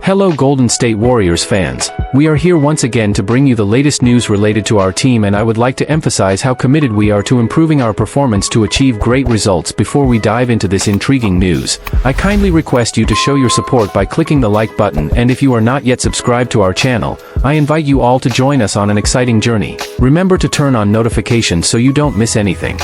Hello Golden State Warriors fans. We are here once again to bring you the latest news related to our team, and I would like to emphasize how committed we are to improving our performance to achieve great results. Before we dive into this intriguing news, I kindly request you to show your support by clicking the like button, and if you are not yet subscribed to our channel, I invite you all to join us on an exciting journey. Remember to turn on notifications so you don't miss anything.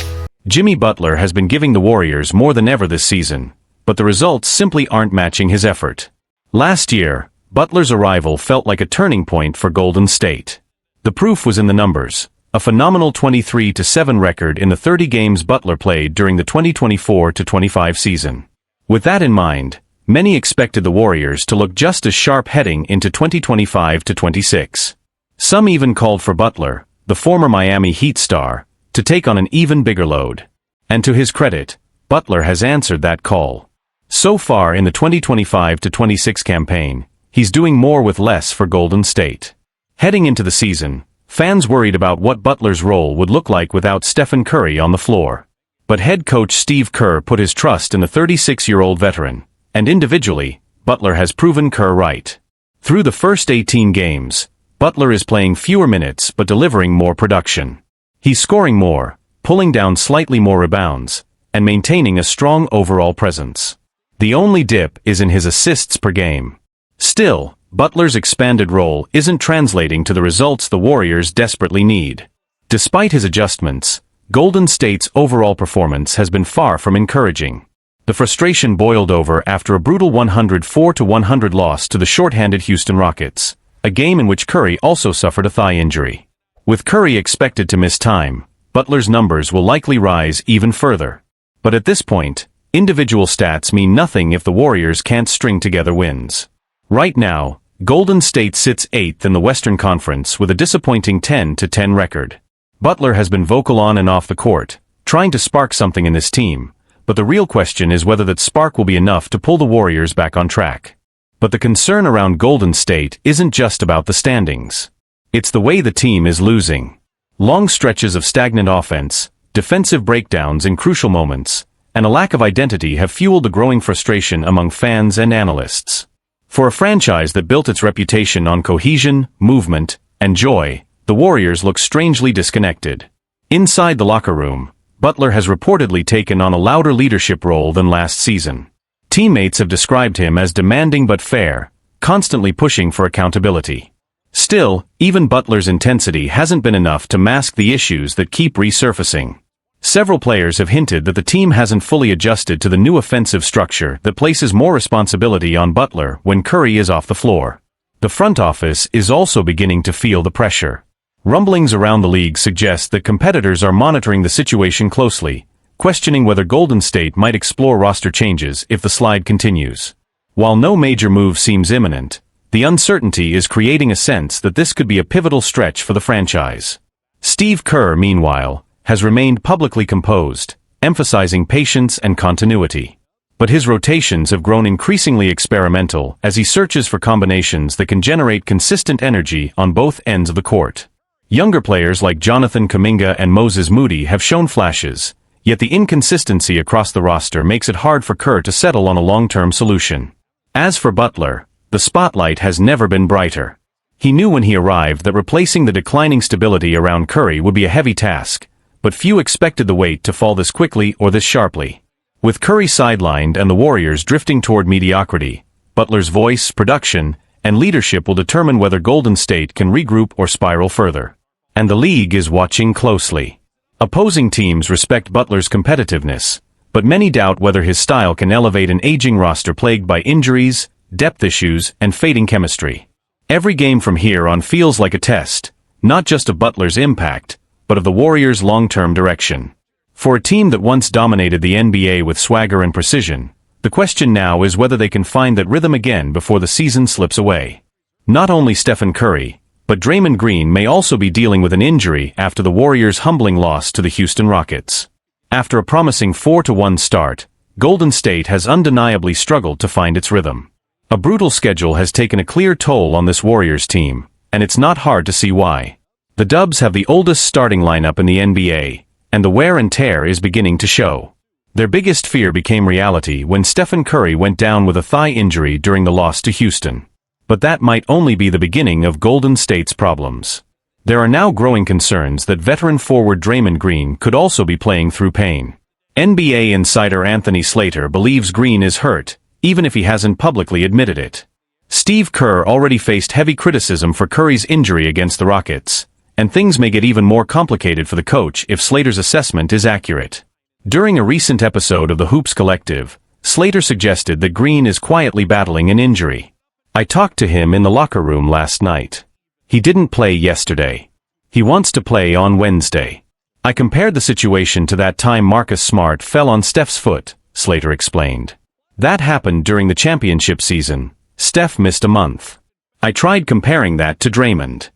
Jimmy Butler has been giving the Warriors more than ever this season, but the results simply aren't matching his effort. Last year, Butler's arrival felt like a turning point for Golden State. The proof was in the numbers, a phenomenal 23-7 record in the 30 games Butler played during the 2024-25 season. With that in mind, many expected the Warriors to look just as sharp heading into 2025-26. Some even called for Butler, the former Miami Heat star, to take on an even bigger load. And to his credit, Butler has answered that call. So far in the 2025-26 campaign, he's doing more with less for Golden State. Heading into the season, fans worried about what Butler's role would look like without Stephen Curry on the floor. But head coach Steve Kerr put his trust in the 36-year-old veteran, and individually, Butler has proven Kerr right. Through the first 18 games, Butler is playing fewer minutes but delivering more production. He's scoring more, pulling down slightly more rebounds, and maintaining a strong overall presence. The only dip is in his assists per game. Still, Butler's expanded role isn't translating to the results the Warriors desperately need. Despite his adjustments, Golden State's overall performance has been far from encouraging. The frustration boiled over after a brutal 104-100 loss to the shorthanded Houston Rockets, a game in which Curry also suffered a thigh injury. With Curry expected to miss time, Butler's numbers will likely rise even further. But at this point, individual stats mean nothing if the Warriors can't string together wins. Right now, Golden State sits 8th in the Western Conference with a disappointing 10-10 record. Butler has been vocal on and off the court, trying to spark something in this team, but the real question is whether that spark will be enough to pull the Warriors back on track. But the concern around Golden State isn't just about the standings. It's the way the team is losing. Long stretches of stagnant offense, defensive breakdowns in crucial moments, and a lack of identity have fueled the growing frustration among fans and analysts. For a franchise that built its reputation on cohesion, movement, and joy, the Warriors look strangely disconnected. Inside the locker room, Butler has reportedly taken on a louder leadership role than last season. Teammates have described him as demanding but fair, constantly pushing for accountability. Still, even Butler's intensity hasn't been enough to mask the issues that keep resurfacing. Several players have hinted that the team hasn't fully adjusted to the new offensive structure that places more responsibility on Butler when Curry is off the floor. The front office is also beginning to feel the pressure. Rumblings around the league suggest that competitors are monitoring the situation closely, questioning whether Golden State might explore roster changes if the slide continues. While no major move seems imminent, the uncertainty is creating a sense that this could be a pivotal stretch for the franchise. Steve Kerr, meanwhile, has remained publicly composed, emphasizing patience and continuity. But his rotations have grown increasingly experimental as he searches for combinations that can generate consistent energy on both ends of the court. Younger players like Jonathan Kuminga and Moses Moody have shown flashes, yet the inconsistency across the roster makes it hard for Kerr to settle on a long-term solution. As for Butler, the spotlight has never been brighter. He knew when he arrived that replacing the declining stability around Curry would be a heavy task, but few expected the weight to fall this quickly or this sharply. With Curry sidelined and the Warriors drifting toward mediocrity, Butler's voice, production, and leadership will determine whether Golden State can regroup or spiral further. And the league is watching closely. Opposing teams respect Butler's competitiveness, but many doubt whether his style can elevate an aging roster plagued by injuries, depth issues, and fading chemistry. Every game from here on feels like a test, not just of Butler's impact, but of the Warriors' long-term direction. For a team that once dominated the NBA with swagger and precision, the question now is whether they can find that rhythm again before the season slips away. Not only Stephen Curry, but Draymond Green may also be dealing with an injury after the Warriors' humbling loss to the Houston Rockets. After a promising 4-1 start, Golden State has undeniably struggled to find its rhythm. A brutal schedule has taken a clear toll on this Warriors team, and it's not hard to see why. The Dubs have the oldest starting lineup in the NBA, and the wear and tear is beginning to show. Their biggest fear became reality when Stephen Curry went down with a thigh injury during the loss to Houston. But that might only be the beginning of Golden State's problems. There are now growing concerns that veteran forward Draymond Green could also be playing through pain. NBA insider Anthony Slater believes Green is hurt, even if he hasn't publicly admitted it. Steve Kerr already faced heavy criticism for Curry's injury against the Rockets, and things may get even more complicated for the coach if Slater's assessment is accurate. During a recent episode of the Hoops Collective, Slater suggested that Green is quietly battling an injury. "I talked to him in the locker room last night. He didn't play yesterday. He wants to play on Wednesday. I compared the situation to that time Marcus Smart fell on Steph's foot," Slater explained. "That happened during the championship season. Steph missed a month. I tried comparing that to Draymond."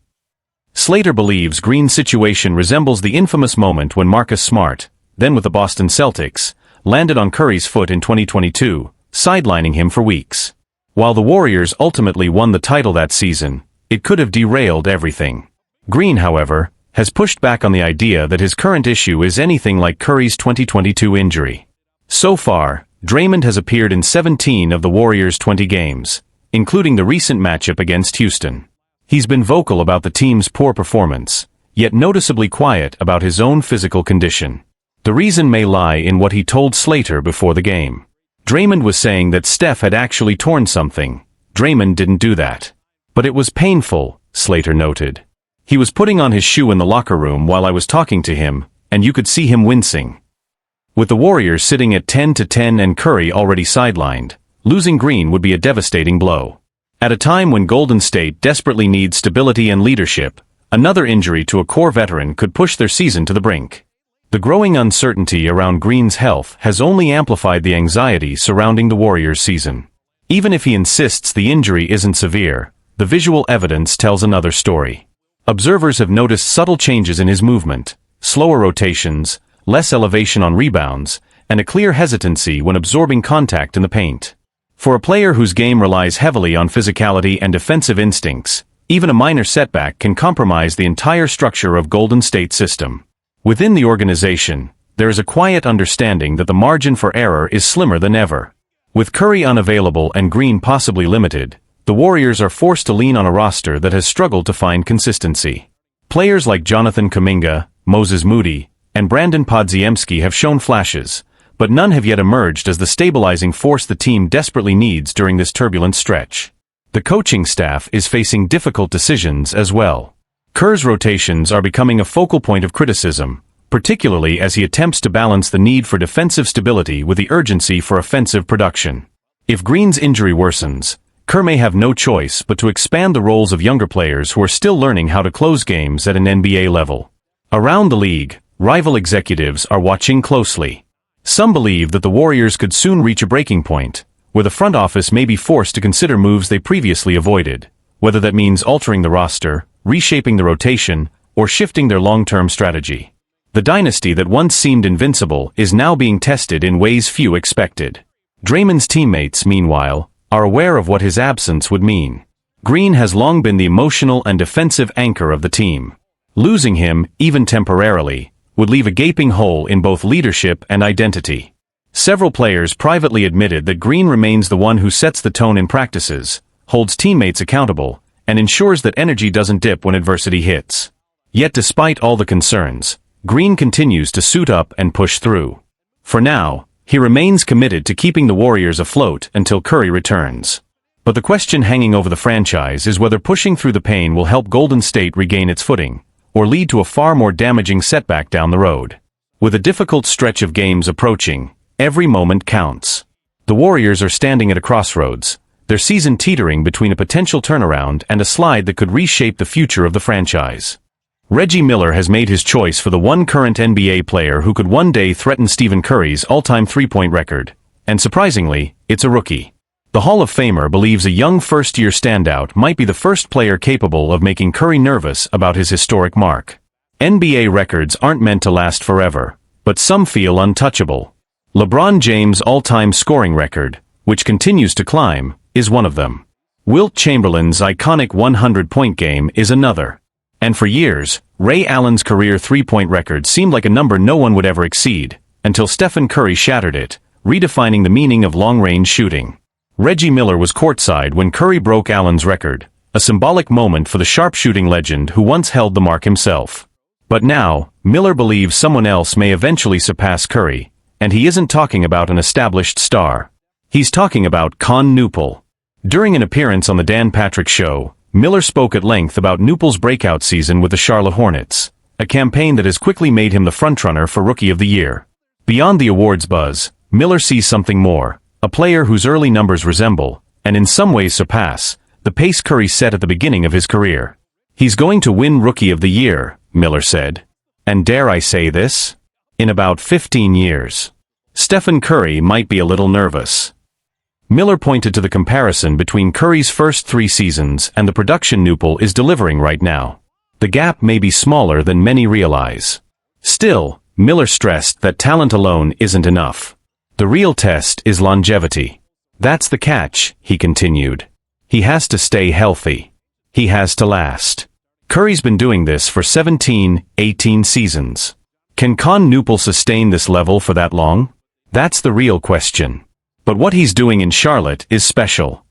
Slater believes Green's situation resembles the infamous moment when Marcus Smart, then with the Boston Celtics, landed on Curry's foot in 2022, sidelining him for weeks. While the Warriors ultimately won the title that season, it could have derailed everything. Green, however, has pushed back on the idea that his current issue is anything like Curry's 2022 injury. So far, Draymond has appeared in 17 of the Warriors' 20 games, including the recent matchup against Houston. He's been vocal about the team's poor performance, yet noticeably quiet about his own physical condition. The reason may lie in what he told Slater before the game. Draymond was saying that Steph had actually torn something. Draymond didn't do that. But it was painful, Slater noted. "He was putting on his shoe in the locker room while I was talking to him, and you could see him wincing." With the Warriors sitting at 10-10 and Curry already sidelined, losing Green would be a devastating blow. At a time when Golden State desperately needs stability and leadership, another injury to a core veteran could push their season to the brink. The growing uncertainty around Green's health has only amplified the anxiety surrounding the Warriors' season. Even if he insists the injury isn't severe, the visual evidence tells another story. Observers have noticed subtle changes in his movement, slower rotations, less elevation on rebounds, and a clear hesitancy when absorbing contact in the paint. For a player whose game relies heavily on physicality and defensive instincts, even a minor setback can compromise the entire structure of Golden State's system. Within the organization, there is a quiet understanding that the margin for error is slimmer than ever. With Curry unavailable and Green possibly limited, the Warriors are forced to lean on a roster that has struggled to find consistency. Players like Jonathan Kuminga, Moses Moody, and Brandon Podziemski have shown flashes, but none have yet emerged as the stabilizing force the team desperately needs during this turbulent stretch. The coaching staff is facing difficult decisions as well. Kerr's rotations are becoming a focal point of criticism, particularly as he attempts to balance the need for defensive stability with the urgency for offensive production. If Green's injury worsens, Kerr may have no choice but to expand the roles of younger players who are still learning how to close games at an NBA level. Around the league, rival executives are watching closely. Some believe that the Warriors could soon reach a breaking point, where the front office may be forced to consider moves they previously avoided, whether that means altering the roster, reshaping the rotation, or shifting their long-term strategy. The dynasty that once seemed invincible is now being tested in ways few expected. Draymond's teammates, meanwhile, are aware of what his absence would mean. Green has long been the emotional and defensive anchor of the team. Losing him, even temporarily, would leave a gaping hole in both leadership and identity. Several players privately admitted that Green remains the one who sets the tone in practices, holds teammates accountable, and ensures that energy doesn't dip when adversity hits. Yet despite all the concerns, Green continues to suit up and push through. For now, he remains committed to keeping the Warriors afloat until Curry returns. But the question hanging over the franchise is whether pushing through the pain will help Golden State regain its footing, or lead to a far more damaging setback down the road. With a difficult stretch of games approaching, every moment counts. The Warriors are standing at a crossroads, their season teetering between a potential turnaround and a slide that could reshape the future of the franchise. Reggie Miller has made his choice for the one current NBA player who could one day threaten Stephen Curry's all-time three-point record, and surprisingly, it's a rookie. The Hall of Famer believes a young first-year standout might be the first player capable of making Curry nervous about his historic mark. NBA records aren't meant to last forever, but some feel untouchable. LeBron James' all-time scoring record, which continues to climb, is one of them. Wilt Chamberlain's iconic 100-point game is another. And for years, Ray Allen's career three-point record seemed like a number no one would ever exceed, until Stephen Curry shattered it, redefining the meaning of long-range shooting. Reggie Miller was courtside when Curry broke Allen's record, a symbolic moment for the sharpshooting legend who once held the mark himself. But now, Miller believes someone else may eventually surpass Curry, and he isn't talking about an established star. He's talking about Con Newpol. During an appearance on the Dan Patrick Show, Miller spoke at length about Newpol's breakout season with the Charlotte Hornets, a campaign that has quickly made him the frontrunner for Rookie of the Year. Beyond the awards buzz, Miller sees something more, a player whose early numbers resemble, and in some ways surpass, the pace Curry set at the beginning of his career. He's going to win Rookie of the Year, Miller said. And dare I say this? In about 15 years. Stephen Curry might be a little nervous. Miller pointed to the comparison between Curry's first 3 seasons and the production Newpol is delivering right now. The gap may be smaller than many realize. Still, Miller stressed that talent alone isn't enough. The real test is longevity. That's the catch, he continued. He has to stay healthy. He has to last. Curry's been doing this for 17, 18 seasons. Can Con Newpol sustain this level for that long? That's the real question. But what he's doing in Charlotte is special.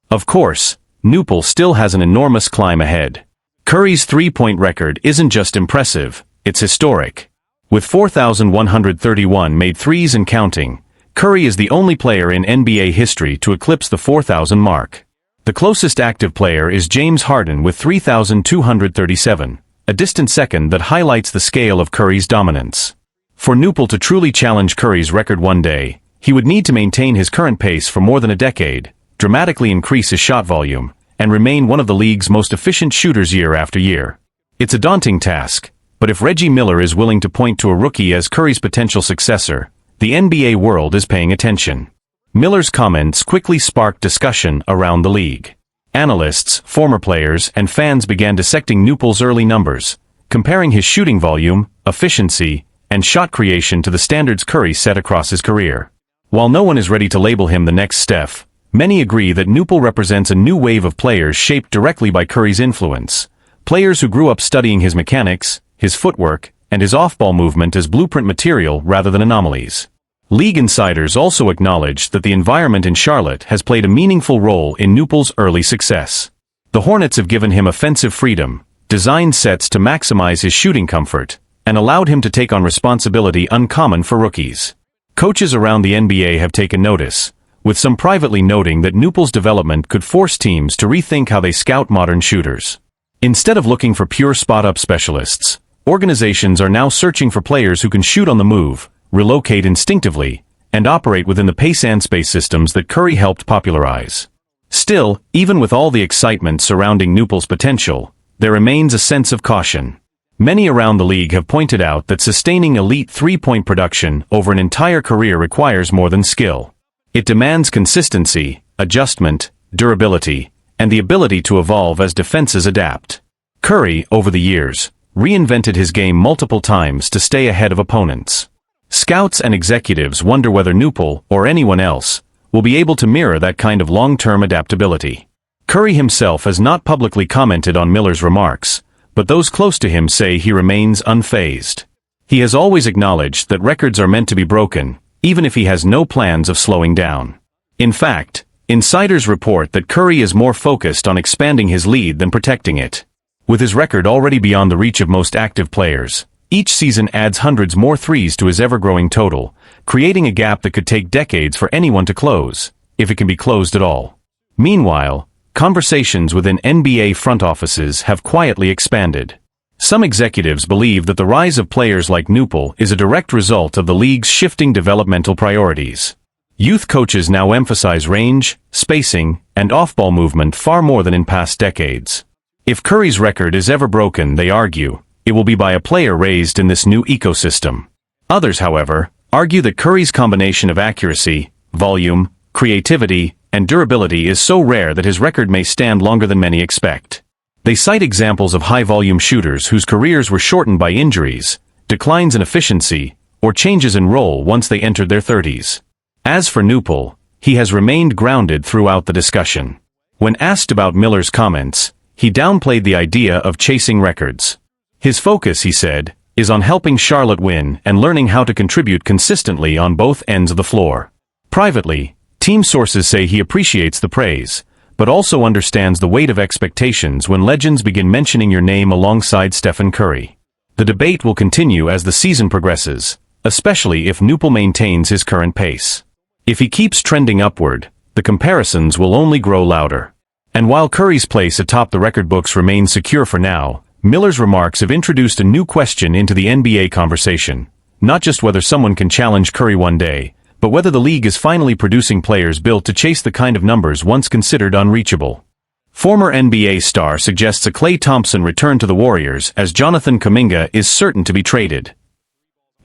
Of course, Newpol still has an enormous climb ahead. Curry's three-point record isn't just impressive, it's historic. With 4,131 made threes and counting, Curry is the only player in NBA history to eclipse the 4,000 mark. The closest active player is James Harden with 3,237, a distant second that highlights the scale of Curry's dominance. For Newpol to truly challenge Curry's record one day, he would need to maintain his current pace for more than a decade, dramatically increase his shot volume, and remain one of the league's most efficient shooters year after year. It's a daunting task, but if Reggie Miller is willing to point to a rookie as Curry's potential successor, the NBA world is paying attention. Miller's comments quickly sparked discussion around the league. Analysts, former players, and fans began dissecting Newpol's early numbers, comparing his shooting volume, efficiency, and shot creation to the standards Curry set across his career. While no one is ready to label him the next Steph, many agree that Newpol represents a new wave of players shaped directly by Curry's influence, players who grew up studying his mechanics, his footwork, and his off-ball movement as blueprint material rather than anomalies. League insiders also acknowledged that the environment in Charlotte has played a meaningful role in Newpol's early success. The Hornets have given him offensive freedom, designed sets to maximize his shooting comfort, and allowed him to take on responsibility uncommon for rookies. Coaches around the NBA have taken notice, with some privately noting that Newpol's development could force teams to rethink how they scout modern shooters. Instead of looking for pure spot-up specialists, organizations are now searching for players who can shoot on the move, relocate instinctively, and operate within the pace and space systems that Curry helped popularize. Still, even with all the excitement surrounding Newpol's potential, there remains a sense of caution. Many around the league have pointed out that sustaining elite three-point production over an entire career requires more than skill. It demands consistency, adjustment, durability, and the ability to evolve as defenses adapt. Curry, over the years, reinvented his game multiple times to stay ahead of opponents. Scouts and executives wonder whether Newpol, or anyone else, will be able to mirror that kind of long-term adaptability. Curry himself has not publicly commented on Miller's remarks, but those close to him say he remains unfazed. He has always acknowledged that records are meant to be broken, even if he has no plans of slowing down. In fact, insiders report that Curry is more focused on expanding his lead than protecting it. With his record already beyond the reach of most active players, each season adds hundreds more threes to his ever-growing total, creating a gap that could take decades for anyone to close, if it can be closed at all. Meanwhile, conversations within NBA front offices have quietly expanded. Some executives believe that the rise of players like Newpol is a direct result of the league's shifting developmental priorities. Youth coaches now emphasize range, spacing, and off-ball movement far more than in past decades. If Curry's record is ever broken, they argue, it will be by a player raised in this new ecosystem. Others, however, argue that Curry's combination of accuracy, volume, creativity, and durability is so rare that his record may stand longer than many expect. They cite examples of high-volume shooters whose careers were shortened by injuries, declines in efficiency, or changes in role once they entered their 30s. As for Newpol, he has remained grounded throughout the discussion. When asked about Miller's comments, he downplayed the idea of chasing records. His focus, he said, is on helping Charlotte win and learning how to contribute consistently on both ends of the floor. Privately, Team sources say he appreciates the praise, but also understands the weight of expectations when legends begin mentioning your name alongside Stephen Curry. The debate will continue as the season progresses, especially if Newpel maintains his current pace. If he keeps trending upward, the comparisons will only grow louder. And while Curry's place atop the record books remains secure for now, Miller's remarks have introduced a new question into the NBA conversation. Not just whether someone can challenge Curry one day, but whether the league is finally producing players built to chase the kind of numbers once considered unreachable. Former NBA star suggests a Klay Thompson return to the Warriors as Jonathan Kuminga is certain to be traded.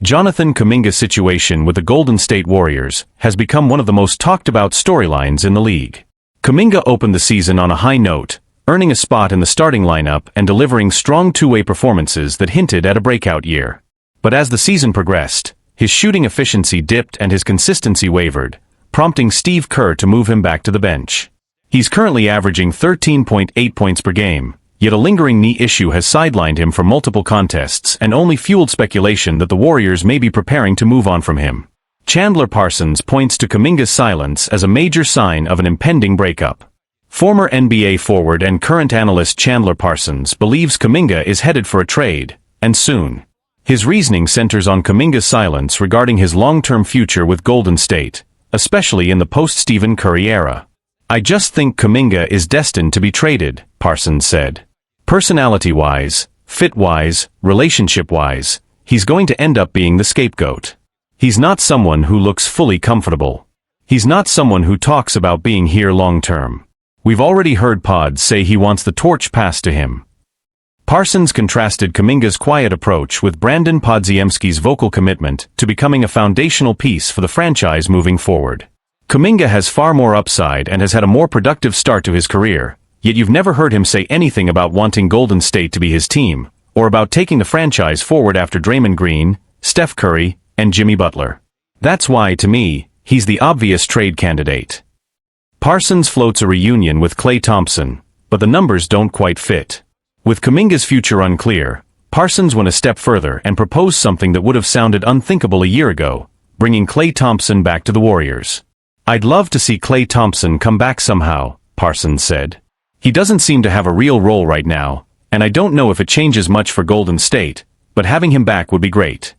Jonathan Kuminga's situation with the Golden State Warriors has become one of the most talked about storylines in the league. Kuminga opened the season on a high note, earning a spot in the starting lineup and delivering strong two-way performances that hinted at a breakout year. But as the season progressed, his shooting efficiency dipped and his consistency wavered, prompting Steve Kerr to move him back to the bench. He's currently averaging 13.8 points per game, yet a lingering knee issue has sidelined him for multiple contests and only fueled speculation that the Warriors may be preparing to move on from him. Chandler Parsons points to Kuminga's silence as a major sign of an impending breakup. Former NBA forward and current analyst Chandler Parsons believes Kuminga is headed for a trade, and soon. His reasoning centers on Kuminga's silence regarding his long-term future with Golden State, especially in the post-Stephen Curry era. "I just think Kuminga is destined to be traded," Parsons said. "Personality-wise, fit-wise, relationship-wise, he's going to end up being the scapegoat. He's not someone who looks fully comfortable. He's not someone who talks about being here long-term. We've already heard pods say he wants the torch passed to him." Parsons contrasted Kuminga's quiet approach with Brandon Podziemski's vocal commitment to becoming a foundational piece for the franchise moving forward. Kuminga has far more upside and has had a more productive start to his career, yet you've never heard him say anything about wanting Golden State to be his team, or about taking the franchise forward after Draymond Green, Steph Curry, and Jimmy Butler. That's why, to me, he's the obvious trade candidate. Parsons floats a reunion with Klay Thompson, but the numbers don't quite fit. With Kuminga's future unclear, Parsons went a step further and proposed something that would have sounded unthinkable a year ago, bringing Klay Thompson back to the Warriors. "I'd love to see Klay Thompson come back somehow," Parsons said. "He doesn't seem to have a real role right now, and I don't know if it changes much for Golden State, but having him back would be great."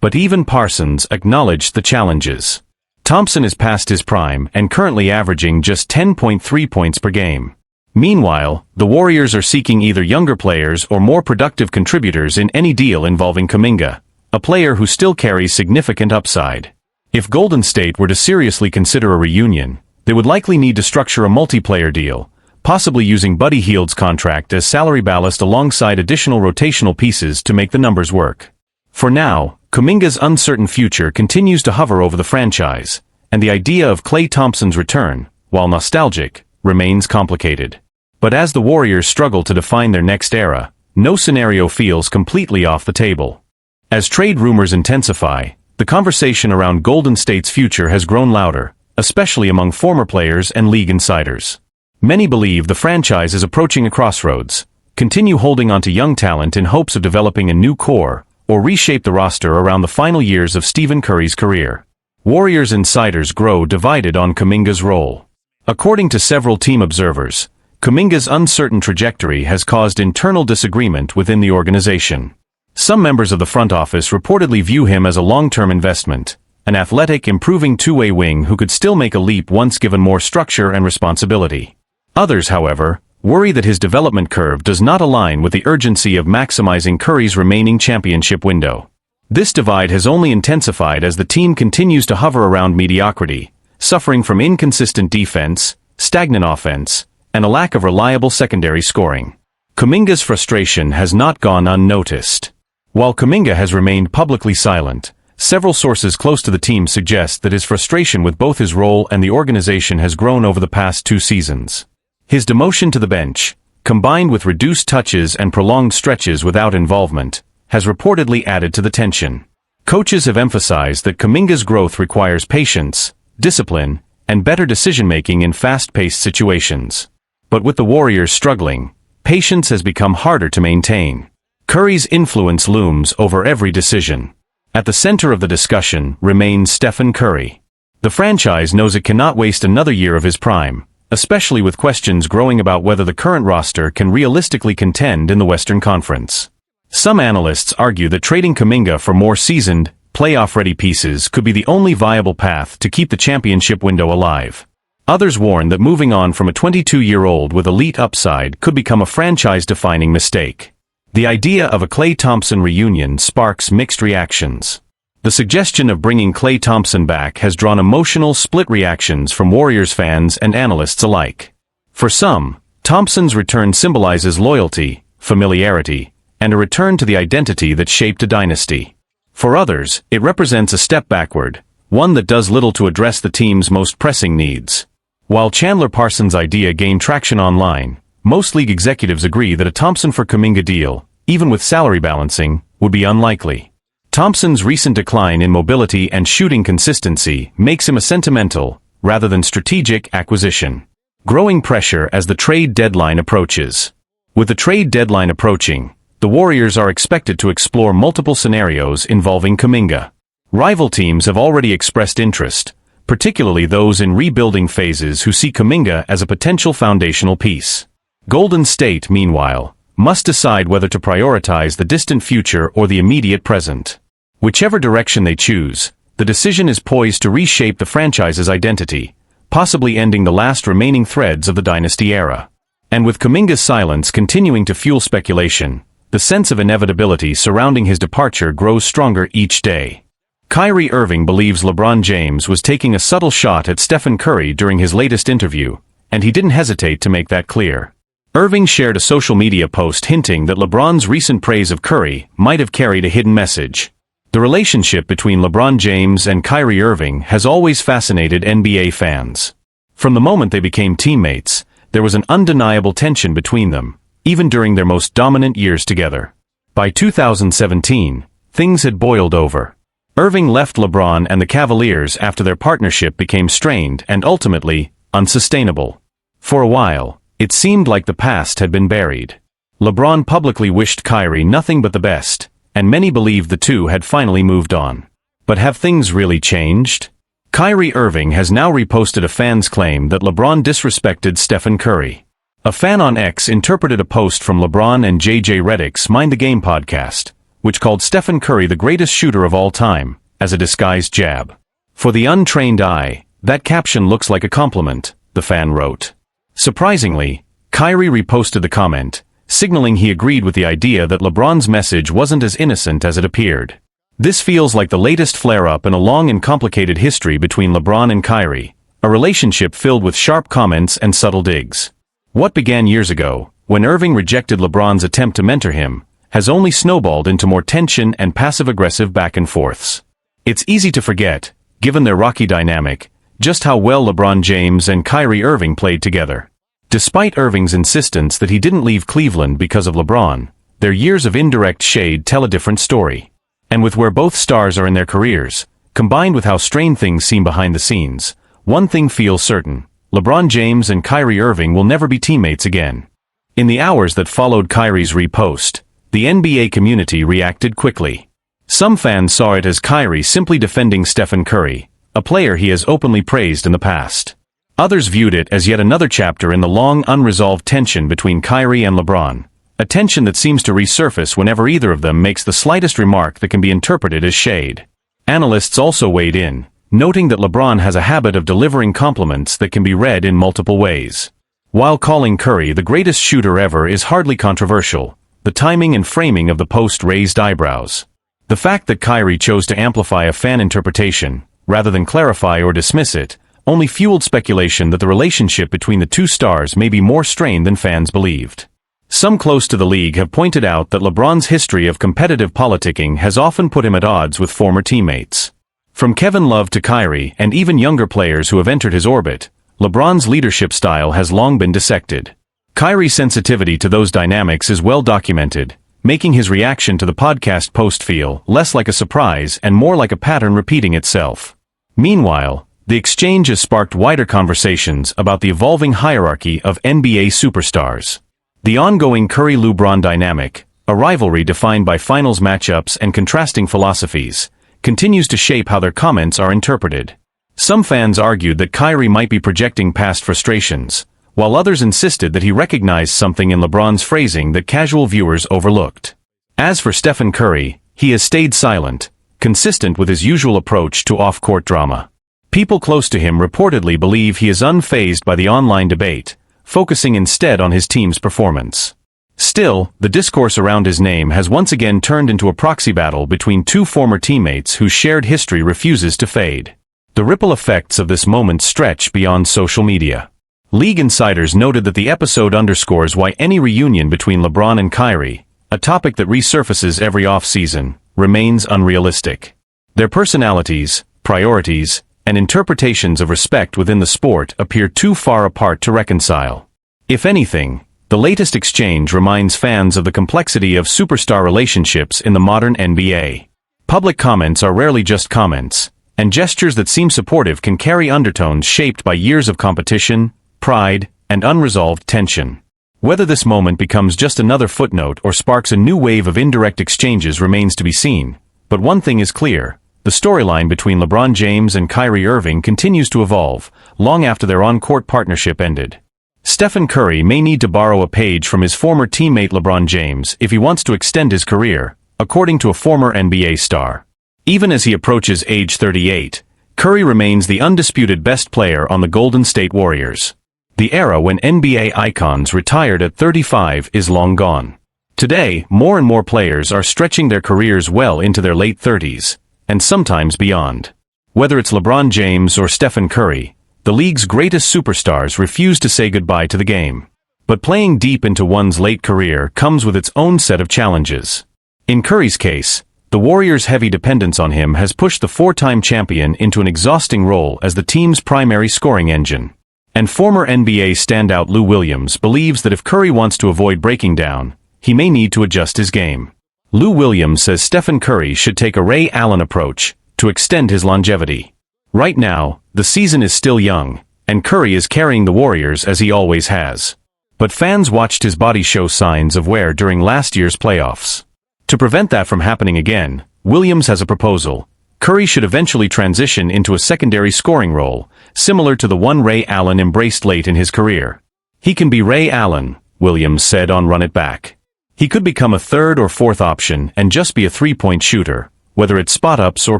But even Parsons acknowledged the challenges. Thompson is past his prime and currently averaging just 10.3 points per game. Meanwhile, the Warriors are seeking either younger players or more productive contributors in any deal involving Kuminga, a player who still carries significant upside. If Golden State were to seriously consider a reunion, they would likely need to structure a multiplayer deal, possibly using Buddy Hield's contract as salary ballast alongside additional rotational pieces to make the numbers work. For now, Kuminga's uncertain future continues to hover over the franchise, and the idea of Klay Thompson's return, while nostalgic, remains complicated. But as the Warriors struggle to define their next era, no scenario feels completely off the table. As trade rumors intensify, the conversation around Golden State's future has grown louder, especially among former players and league insiders. Many believe the franchise is approaching a crossroads, continue holding onto young talent in hopes of developing a new core, or reshape the roster around the final years of Stephen Curry's career. Warriors insiders grow divided on Kuminga's role. According to several team observers, Kuminga's uncertain trajectory has caused internal disagreement within the organization. Some members of the front office reportedly view him as a long-term investment, an athletic, improving two-way wing who could still make a leap once given more structure and responsibility. Others, however, worry that his development curve does not align with the urgency of maximizing Curry's remaining championship window. This divide has only intensified as the team continues to hover around mediocrity, suffering from inconsistent defense, stagnant offense, and a lack of reliable secondary scoring. Kuminga's frustration has not gone unnoticed. While Kuminga has remained publicly silent, several sources close to the team suggest that his frustration with both his role and the organization has grown over the past 2 seasons. His demotion to the bench, combined with reduced touches and prolonged stretches without involvement, has reportedly added to the tension. Coaches have emphasized that Kuminga's growth requires patience, discipline, and better decision-making in fast-paced situations. But with the Warriors struggling, patience has become harder to maintain. Curry's influence looms over every decision. At the center of the discussion remains Stephen Curry. The franchise knows it cannot waste another year of his prime, especially with questions growing about whether the current roster can realistically contend in the Western Conference. Some analysts argue that trading Kuminga for more seasoned, playoff-ready pieces could be the only viable path to keep the championship window alive. Others warn that moving on from a 22-year-old with elite upside could become a franchise-defining mistake. The idea of a Klay Thompson reunion sparks mixed reactions. The suggestion of bringing Klay Thompson back has drawn emotional split reactions from Warriors fans and analysts alike. For some, Thompson's return symbolizes loyalty, familiarity, and a return to the identity that shaped a dynasty. For others, it represents a step backward, one that does little to address the team's most pressing needs. While Chandler Parsons' idea gained traction online, most league executives agree that a Thompson for Kuminga deal, even with salary balancing, would be unlikely. Thompson's recent decline in mobility and shooting consistency makes him a sentimental, rather than strategic, acquisition. Growing pressure as the trade deadline approaches. With the trade deadline approaching, the Warriors are expected to explore multiple scenarios involving Kuminga. Rival teams have already expressed interest, particularly those in rebuilding phases who see Kuminga as a potential foundational piece. Golden State, meanwhile, must decide whether to prioritize the distant future or the immediate present. Whichever direction they choose, the decision is poised to reshape the franchise's identity, possibly ending the last remaining threads of the dynasty era. And with Kuminga's silence continuing to fuel speculation, the sense of inevitability surrounding his departure grows stronger each day. Kyrie Irving believes LeBron James was taking a subtle shot at Stephen Curry during his latest interview, and he didn't hesitate to make that clear. Irving shared a social media post hinting that LeBron's recent praise of Curry might have carried a hidden message. The relationship between LeBron James and Kyrie Irving has always fascinated NBA fans. From the moment they became teammates, there was an undeniable tension between them, even during their most dominant years together. By 2017, things had boiled over. Irving left LeBron and the Cavaliers after their partnership became strained and ultimately unsustainable. For a while, it seemed like the past had been buried. LeBron publicly wished Kyrie nothing but the best, and many believed the two had finally moved on. But have things really changed? Kyrie Irving has now reposted a fan's claim that LeBron disrespected Stephen Curry. A fan on X interpreted a post from LeBron and JJ Redick's Mind the Game podcast, which called Stephen Curry the greatest shooter of all time, as a disguised jab. For the untrained eye, that caption looks like a compliment, the fan wrote. Surprisingly, Kyrie reposted the comment, signaling he agreed with the idea that LeBron's message wasn't as innocent as it appeared. This feels like the latest flare-up in a long and complicated history between LeBron and Kyrie, a relationship filled with sharp comments and subtle digs. What began years ago, when Irving rejected LeBron's attempt to mentor him, has only snowballed into more tension and passive-aggressive back-and-forths. It's easy to forget, given their rocky dynamic, just how well LeBron James and Kyrie Irving played together. Despite Irving's insistence that he didn't leave Cleveland because of LeBron, their years of indirect shade tell a different story. And with where both stars are in their careers, combined with how strained things seem behind the scenes, one thing feels certain: LeBron James and Kyrie Irving will never be teammates again. In the hours that followed Kyrie's repost, the NBA community reacted quickly. Some fans saw it as Kyrie simply defending Stephen Curry, a player he has openly praised in the past. Others viewed it as yet another chapter in the long unresolved tension between Kyrie and LeBron, a tension that seems to resurface whenever either of them makes the slightest remark that can be interpreted as shade. Analysts also weighed in, noting that LeBron has a habit of delivering compliments that can be read in multiple ways. While calling Curry the greatest shooter ever is hardly controversial, the timing and framing of the post raised eyebrows. The fact that Kyrie chose to amplify a fan interpretation, rather than clarify or dismiss it, only fueled speculation that the relationship between the two stars may be more strained than fans believed. Some close to the league have pointed out that LeBron's history of competitive politicking has often put him at odds with former teammates. From Kevin Love to Kyrie and even younger players who have entered his orbit, LeBron's leadership style has long been dissected. Kyrie's sensitivity to those dynamics is well documented, making his reaction to the podcast post feel less like a surprise and more like a pattern repeating itself. Meanwhile, the exchange has sparked wider conversations about the evolving hierarchy of NBA superstars. The ongoing Curry-LeBron dynamic, a rivalry defined by finals matchups and contrasting philosophies, continues to shape how their comments are interpreted. Some fans argued that Kyrie might be projecting past frustrations, while others insisted that he recognized something in LeBron's phrasing that casual viewers overlooked. As for Stephen Curry, he has stayed silent, consistent with his usual approach to off-court drama. People close to him reportedly believe he is unfazed by the online debate, focusing instead on his team's performance. Still, the discourse around his name has once again turned into a proxy battle between two former teammates whose shared history refuses to fade. The ripple effects of this moment stretch beyond social media. League insiders noted that the episode underscores why any reunion between LeBron and Kyrie, a topic that resurfaces every off-season, remains unrealistic. Their personalities, priorities, and interpretations of respect within the sport appear too far apart to reconcile. If anything, the latest exchange reminds fans of the complexity of superstar relationships in the modern NBA. Public comments are rarely just comments, and gestures that seem supportive can carry undertones shaped by years of competition, pride, and unresolved tension. Whether this moment becomes just another footnote or sparks a new wave of indirect exchanges remains to be seen, but one thing is clear: the storyline between LeBron James and Kyrie Irving continues to evolve, long after their on-court partnership ended. Stephen Curry may need to borrow a page from his former teammate LeBron James if he wants to extend his career, according to a former NBA star. Even as he approaches age 38, Curry remains the undisputed best player on the Golden State Warriors. The era when NBA icons retired at 35 is long gone. Today, more and more players are stretching their careers well into their late 30s, and sometimes beyond. Whether it's LeBron James or Stephen Curry, the league's greatest superstars refuse to say goodbye to the game. But playing deep into one's late career comes with its own set of challenges. In Curry's case, the Warriors' heavy dependence on him has pushed the four-time champion into an exhausting role as the team's primary scoring engine. And former NBA standout Lou Williams believes that if Curry wants to avoid breaking down, he may need to adjust his game. Lou Williams says Stephen Curry should take a Ray Allen approach to extend his longevity. Right now, the season is still young, and Curry is carrying the Warriors as he always has. But fans watched his body show signs of wear during last year's playoffs. To prevent that from happening again, Williams has a proposal. Curry should eventually transition into a secondary scoring role, similar to the one Ray Allen embraced late in his career. He can be Ray Allen, Williams said on Run It Back. He could become a third or fourth option and just be a three-point shooter, whether it's spot-ups or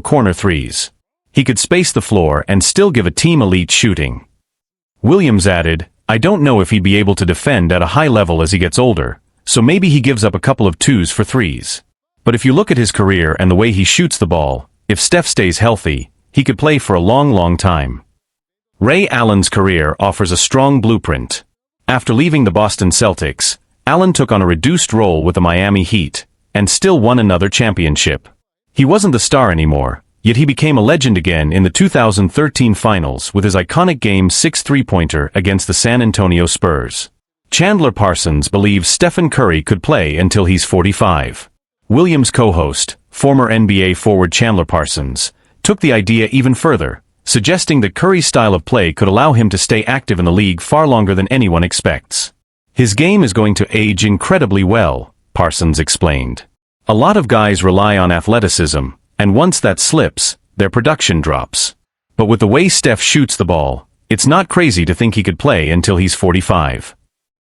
corner threes. He could space the floor and still give a team elite shooting. Williams added, "I don't know if he'd be able to defend at a high level as he gets older, so maybe he gives up a couple of twos for threes. But if you look at his career and the way he shoots the ball, if Steph stays healthy, he could play for a long, long time." Ray Allen's career offers a strong blueprint. After leaving the Boston Celtics, Allen took on a reduced role with the Miami Heat, and still won another championship. He wasn't the star anymore, yet he became a legend again in the 2013 finals with his iconic Game 6 three-pointer against the San Antonio Spurs. Chandler Parsons believes Stephen Curry could play until he's 45. Williams' co-host, former NBA forward Chandler Parsons, took the idea even further, suggesting that Curry's style of play could allow him to stay active in the league far longer than anyone expects. "His game is going to age incredibly well," Parsons explained. "A lot of guys rely on athleticism, and once that slips, their production drops. But with the way Steph shoots the ball, it's not crazy to think he could play until he's 45.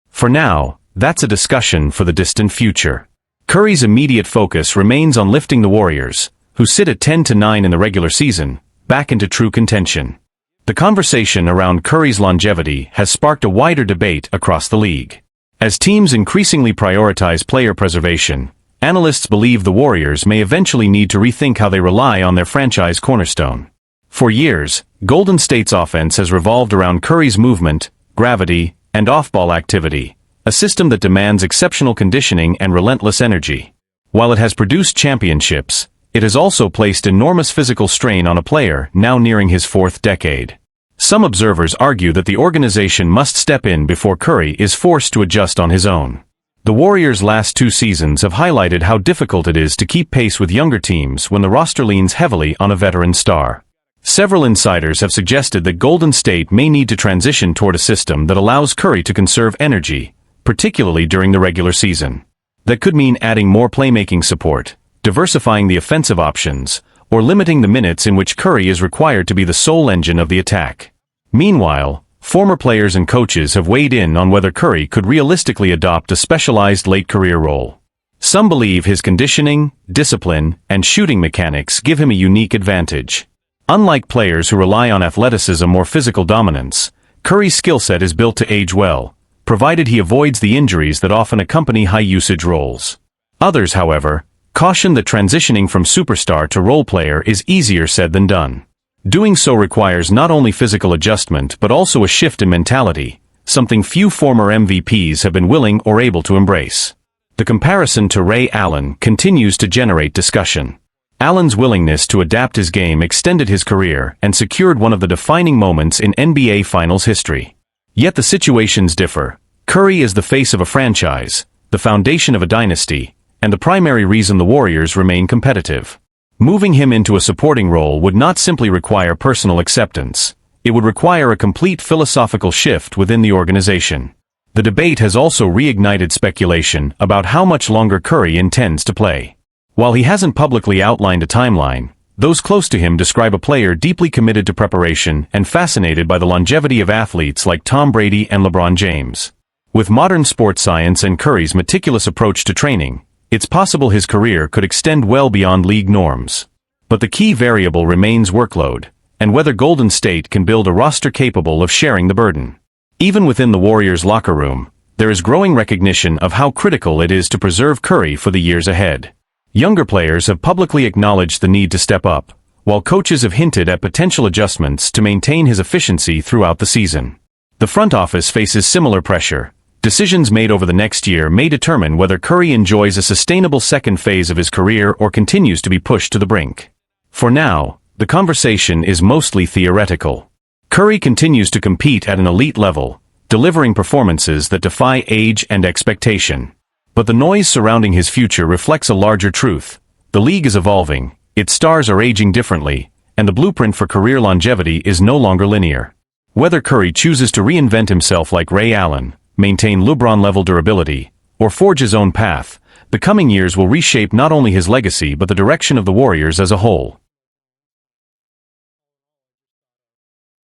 For now, that's a discussion for the distant future. Curry's immediate focus remains on lifting the Warriors, who sit at 10-9 in the regular season, back into true contention. The conversation around Curry's longevity has sparked a wider debate across the league. As teams increasingly prioritize player preservation, analysts believe the Warriors may eventually need to rethink how they rely on their franchise cornerstone. For years, Golden State's offense has revolved around Curry's movement, gravity, and off-ball activity, a system that demands exceptional conditioning and relentless energy. While it has produced championships, it has also placed enormous physical strain on a player now nearing his fourth decade. Some observers argue that the organization must step in before Curry is forced to adjust on his own. The Warriors' last two seasons have highlighted how difficult it is to keep pace with younger teams when the roster leans heavily on a veteran star. Several insiders have suggested that Golden State may need to transition toward a system that allows Curry to conserve energy, particularly during the regular season. That could mean adding more playmaking support, diversifying the offensive options, or limiting the minutes in which Curry is required to be the sole engine of the attack. Meanwhile, former players and coaches have weighed in on whether Curry could realistically adopt a specialized late-career role. Some believe his conditioning, discipline, and shooting mechanics give him a unique advantage. Unlike players who rely on athleticism or physical dominance, Curry's skill set is built to age well, provided he avoids the injuries that often accompany high-usage roles. Others, however, caution that transitioning from superstar to role player is easier said than done. Doing so requires not only physical adjustment but also a shift in mentality, something few former MVPs have been willing or able to embrace. The comparison to Ray Allen continues to generate discussion. Allen's willingness to adapt his game extended his career and secured one of the defining moments in NBA Finals history. Yet the situations differ. Curry is the face of a franchise, the foundation of a dynasty, and the primary reason the Warriors remain competitive. Moving him into a supporting role would not simply require personal acceptance. It would require a complete philosophical shift within the organization. The debate has also reignited speculation about how much longer Curry intends to play. While he hasn't publicly outlined a timeline, those close to him describe a player deeply committed to preparation and fascinated by the longevity of athletes like Tom Brady and LeBron James. With modern sports science and Curry's meticulous approach to training, it's possible his career could extend well beyond league norms. But the key variable remains workload, and whether Golden State can build a roster capable of sharing the burden. Even within the Warriors' locker room, there is growing recognition of how critical it is to preserve Curry for the years ahead. Younger players have publicly acknowledged the need to step up, while coaches have hinted at potential adjustments to maintain his efficiency throughout the season. The front office faces similar pressure. Decisions made over the next year may determine whether Curry enjoys a sustainable second phase of his career or continues to be pushed to the brink. For now, the conversation is mostly theoretical. Curry continues to compete at an elite level, delivering performances that defy age and expectation. But the noise surrounding his future reflects a larger truth. The league is evolving, its stars are aging differently, and the blueprint for career longevity is no longer linear. Whether Curry chooses to reinvent himself like Ray Allen, maintain LeBron-level durability, or forge his own path, the coming years will reshape not only his legacy but the direction of the Warriors as a whole.